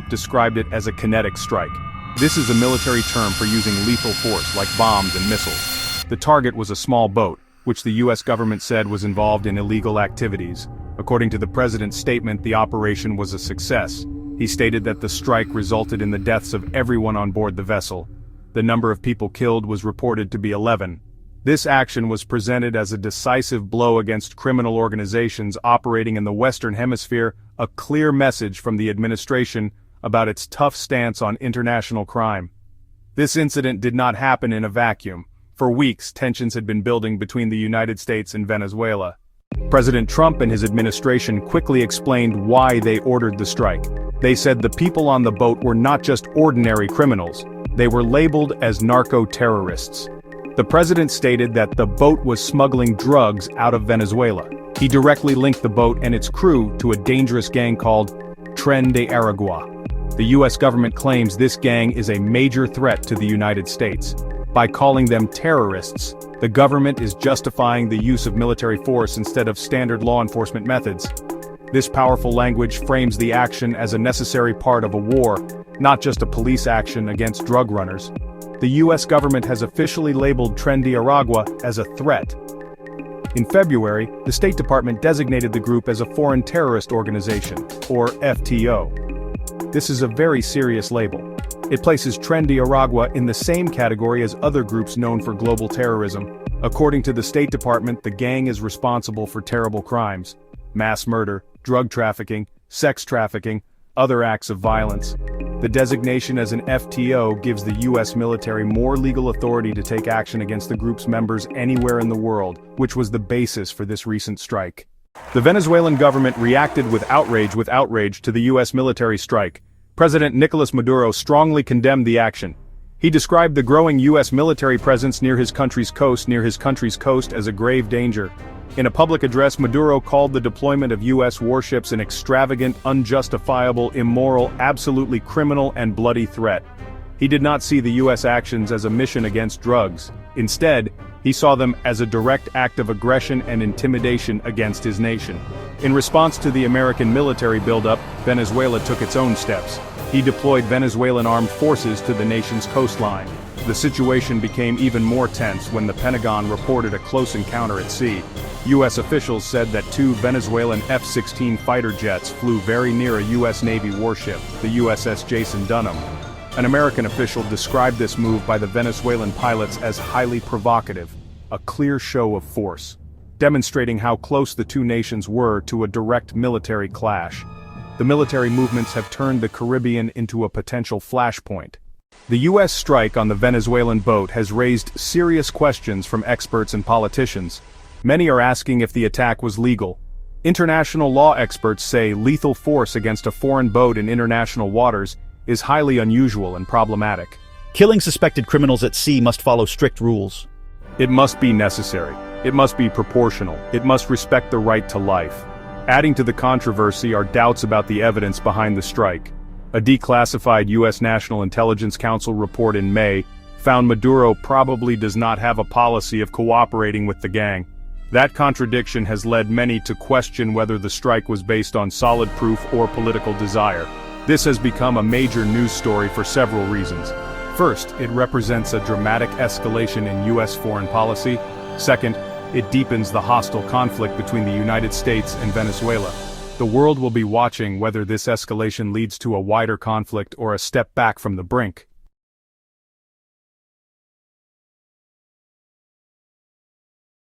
group described it as a kinetic strike. This is a military term for using lethal force like bombs and missiles. The target was a small boat, which the U.S. government said was involved in illegal activities. According to the president's statement, the operation was a success. He stated that the strike resulted in the deaths of everyone on board the vessel. The number of people killed was reported to be 11. This action was presented as a decisive blow against criminal organizations operating in the Western Hemisphere, a clear message from the administration about its tough stance on international crime. This incident did not happen in a vacuum. For weeks, tensions had been building between the United States and Venezuela. President Trump and his administration quickly explained why they ordered the strike. They said the people on the boat were not just ordinary criminals. They were labeled as narco-terrorists. The president stated that the boat was smuggling drugs out of Venezuela. He directly linked the boat and its crew to a dangerous gang called Tren de Aragua. The U.S. government claims this gang is a major threat to the United States. By calling them terrorists, the government is justifying the use of military force instead of standard law enforcement methods. This powerful language frames the action as a necessary part of a war, not just a police action against drug runners. The U.S. government has officially labeled Tren de Aragua as a threat. In February, the State Department designated the group as a foreign terrorist organization, or FTO. This is a very serious label. It places Tren de Aragua in the same category as other groups known for global terrorism. According to the State Department, the gang is responsible for terrible crimes: mass murder, drug trafficking, sex trafficking, other acts of violence. The designation as an FTO gives the U.S. military more legal authority to take action against the group's members anywhere in the world, which was the basis for this recent strike. The Venezuelan government reacted with outrage to the U.S. military strike. President Nicolas Maduro strongly condemned the action. He described the growing U.S. military presence near his country's coast as a grave danger. In a public address, Maduro called the deployment of U.S. warships an extravagant, unjustifiable, immoral, absolutely criminal and bloody threat. He did not see the U.S. actions as a mission against drugs. Instead, he saw them as a direct act of aggression and intimidation against his nation. In response to the American military buildup, Venezuela took its own steps. He deployed Venezuelan armed forces to the nation's coastline. The situation became even more tense when the Pentagon reported a close encounter at sea. U.S. officials said that 2 Venezuelan F-16 fighter jets flew very near a U.S. Navy warship, the USS Jason Dunham. An American official described this move by the Venezuelan pilots as highly provocative, a clear show of force, demonstrating how close the two nations were to a direct military clash. The military movements have turned the Caribbean into a potential flashpoint. The U.S. strike on the Venezuelan boat has raised serious questions from experts and politicians. Many are asking if the attack was legal. International law experts say lethal force against a foreign boat in international waters is highly unusual and problematic. Killing suspected criminals at sea must follow strict rules. It must be necessary. It must be proportional. It must respect the right to life. Adding to the controversy are doubts about the evidence behind the strike. A declassified U.S. National Intelligence Council report in May found Maduro probably does not have a policy of cooperating with the gang. That contradiction has led many to question whether the strike was based on solid proof or political desire. This has become a major news story for several reasons. First, it represents a dramatic escalation in U.S. foreign policy. Second, it deepens the hostile conflict between the United States and Venezuela. The world will be watching whether this escalation leads to a wider conflict or a step back from the brink.